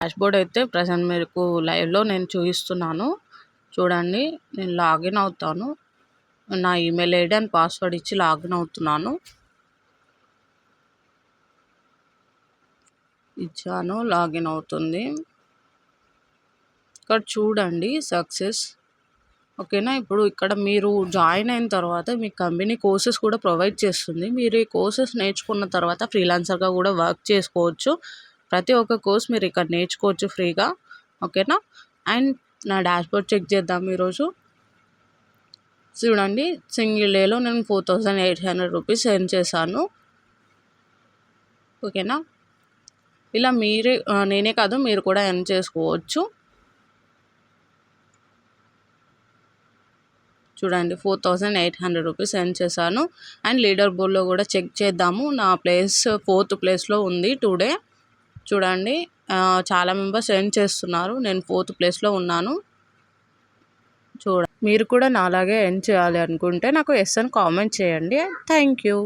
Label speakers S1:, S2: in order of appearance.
S1: Dashboard అయితే present మీకు లైవ్‌లో నేను చూపిస్తున్నాను. చూడండి, నేను లాగిన్ అవుతాను. నా ఈమెయిల్ ఐడీ అండ్ పాస్వర్డ్ ఇచ్చి లాగిన్ అవుతున్నాను. ఇచ్చాను, లాగిన్ అవుతుంది. ఇక్కడ చూడండి సక్సెస్. ఓకేనా. ఇప్పుడు ఇక్కడ మీరు జాయిన్ అయిన తర్వాత మీ కంపెనీ కోర్సెస్ కూడా ప్రొవైడ్ చేస్తుంది. మీరు ఈ కోర్సెస్ నేర్చుకున్న తర్వాత ఫ్రీలాన్సర్గా కూడా వర్క్ చేసుకోవచ్చు. ప్రతి ఒక్క కోర్స్ మీరు ఇక్కడ నేర్చుకోవచ్చు ఫ్రీగా. ఓకేనా. అండ్ నా డాష్‌బోర్డ్ చెక్ చేద్దాం ఈరోజు. చూడండి, సింగిల్ డేలో నేను 4800 రూపీస్ ఎర్న్ చేశాను. ఓకేనా. ఇలా నేనే కాదు, మీరు కూడా ఎర్న్ చేసుకోవచ్చు. చూడండి, 4800 రూపీస్ ఎర్న్ చేశాను. అండ్ లీడర్ బోర్డ్లో కూడా చెక్ చేద్దాము. నా ప్లేస్ 4th ప్లేస్లో ఉంది టుడే. చూడండి, చాలా మెంబర్స్ ఎర్న్ చేస్తున్నారు. నేను 4th ప్లేస్లో ఉన్నాను. మీరు కూడా నాలాగే ఎర్న్ చేయాలి అనుకుంటే నాకు ఎస్ అని కామెంట్ చేయండి. Thank you.